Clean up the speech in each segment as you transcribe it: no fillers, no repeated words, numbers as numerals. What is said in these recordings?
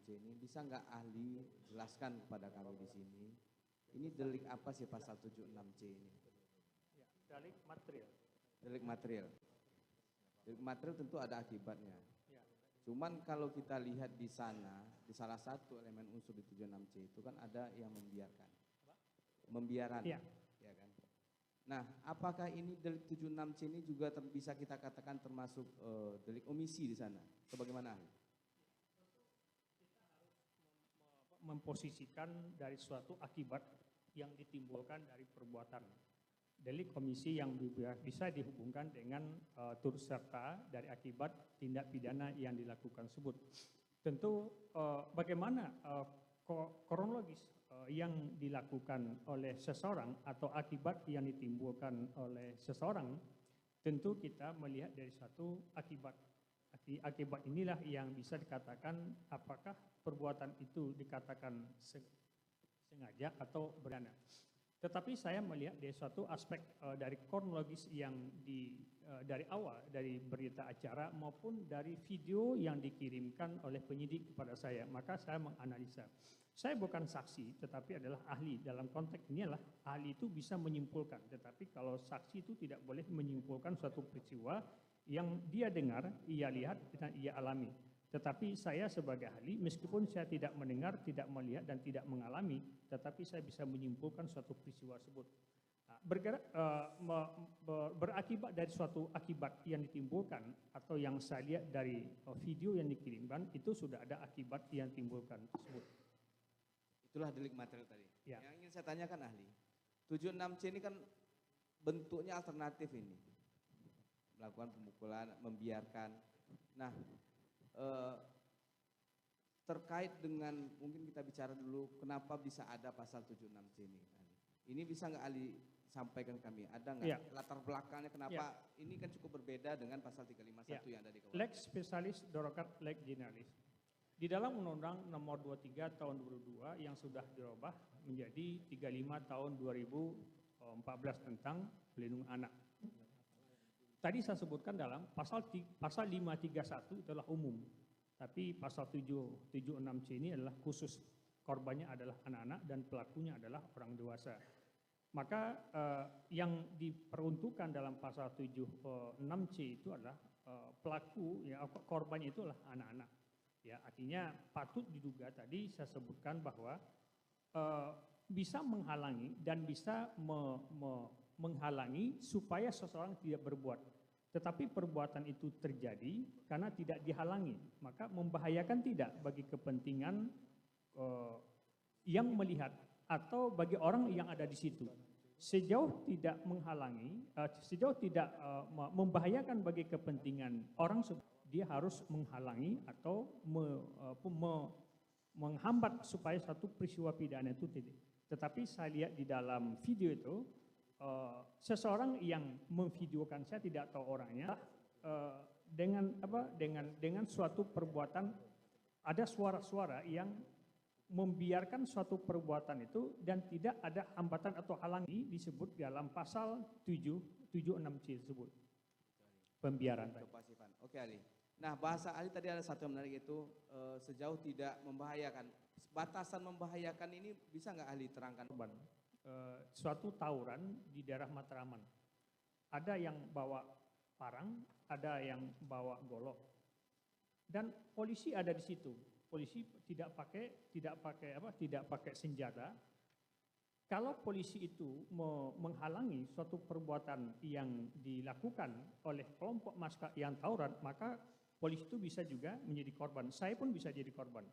76C ini, bisa nggak ahli jelaskan kepada kami di sini, ini delik apa sih pasal 76C ini? Ya, delik material. Delik material. Delik material tentu ada akibatnya. Ya. Cuman kalau kita lihat di sana, di salah satu elemen unsur di 76C itu kan ada yang membiarkan. Membiaran. Ya. Ya kan? Nah, apakah ini delik 76C ini juga bisa kita katakan termasuk delik omisi di sana? Sebagaimana ahli? Memposisikan dari suatu akibat yang ditimbulkan dari perbuatan. Delik komisi yang bisa dihubungkan dengan turut serta dari akibat tindak pidana yang dilakukan tersebut. Tentu bagaimana kronologis yang dilakukan oleh seseorang atau akibat yang ditimbulkan oleh seseorang, tentu kita melihat dari suatu akibat. Akibat inilah yang bisa dikatakan apakah perbuatan itu dikatakan sengaja atau berencana. Tetapi saya melihat dari suatu aspek dari kronologis yang dari awal, dari berita acara maupun dari video yang dikirimkan oleh penyidik kepada saya, maka saya menganalisa. Saya bukan saksi, tetapi adalah ahli. Dalam konteks ini adalah ahli itu bisa menyimpulkan, tetapi kalau saksi itu tidak boleh menyimpulkan suatu peristiwa yang dia dengar, ia lihat, dan ia alami. Tetapi saya sebagai ahli, meskipun saya tidak mendengar, tidak melihat, dan tidak mengalami, tetapi saya bisa menyimpulkan suatu peristiwa tersebut. Berakibat dari suatu akibat yang ditimbulkan, atau yang saya lihat dari video yang dikirimkan, itu sudah ada akibat yang timbulkan tersebut. Itulah delik material tadi. Ya. Yang ingin saya tanyakan ahli, 76C ini kan bentuknya alternatif ini. Melakukan pemukulan, membiarkan. Nah, terkait dengan, mungkin kita bicara dulu kenapa bisa ada pasal 76C ini. Ini bisa nggak ahli sampaikan kami, ada nggak latar belakangnya kenapa ini kan cukup berbeda dengan pasal 351 yang ada di KUHP. Lex spesialis derogat lex generalis. Di dalam Undang-Undang Nomor 23 Tahun 2002 yang sudah dirubah menjadi 35 Tahun 2014 tentang pelindungan anak. Tadi saya sebutkan dalam pasal 531 itu adalah umum, tapi pasal 776C ini adalah khusus, korbannya adalah anak-anak dan pelakunya adalah orang dewasa. Maka yang diperuntukkan dalam pasal 76C itu adalah pelaku, ya, korbannya itu adalah anak-anak. Ya, artinya patut diduga tadi saya sebutkan bahwa bisa menghalangi dan bisa menghalangi supaya seseorang tidak berbuat. Tetapi perbuatan itu terjadi karena tidak dihalangi, maka membahayakan tidak bagi kepentingan yang melihat atau bagi orang yang ada di situ. Sejauh tidak menghalangi, sejauh tidak membahayakan bagi kepentingan orang, dia harus menghalangi atau menghambat supaya satu peristiwa pidana itu tidak. Tetapi saya lihat di dalam video itu, seseorang yang memvideokan, saya tidak tahu orangnya, dengan suatu perbuatan, ada suara-suara yang membiarkan suatu perbuatan itu dan tidak ada hambatan atau halangi disebut dalam pasal 776C tersebut. Pembiaran. Oke ahli. Nah, bahasa ahli tadi ada satu yang menarik itu sejauh tidak membahayakan. Batasan membahayakan ini bisa nggak ahli terangkan? Suatu tawuran di daerah Matraman. Ada yang bawa parang, ada yang bawa golok. Dan polisi ada di situ. Polisi tidak pakai senjata. Kalau polisi itu menghalangi suatu perbuatan yang dilakukan oleh kelompok masyarakat yang tawuran, maka polisi itu bisa juga menjadi korban. Saya pun bisa jadi korban.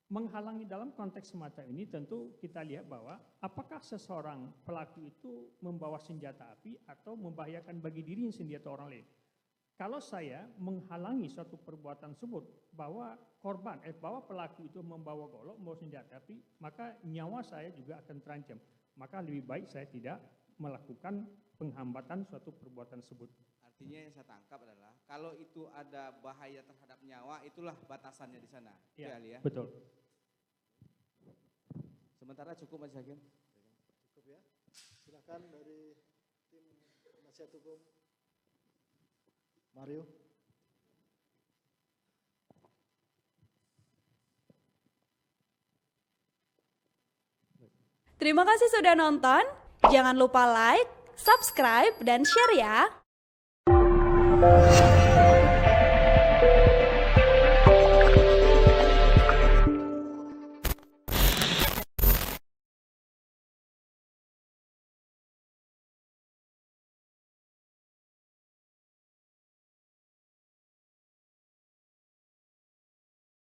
Menghalangi dalam konteks semacam ini tentu kita lihat bahwa apakah seseorang pelaku itu membawa senjata api atau membahayakan bagi dirinya sendiri atau orang lain. Kalau saya menghalangi suatu perbuatan tersebut bahwa bahwa pelaku itu membawa golok, membawa senjata api, maka nyawa saya juga akan terancam. Maka lebih baik saya tidak melakukan penghambatan suatu perbuatan tersebut. Artinya yang saya tangkap adalah kalau itu ada bahaya terhadap nyawa, itulah batasannya di sana. Ya, ya. Betul. Sementara cukup Mas Hakim. Cukup ya. Silakan dari tim penasihat hukum Mario. Terima kasih sudah nonton. Jangan lupa like, subscribe, dan share ya.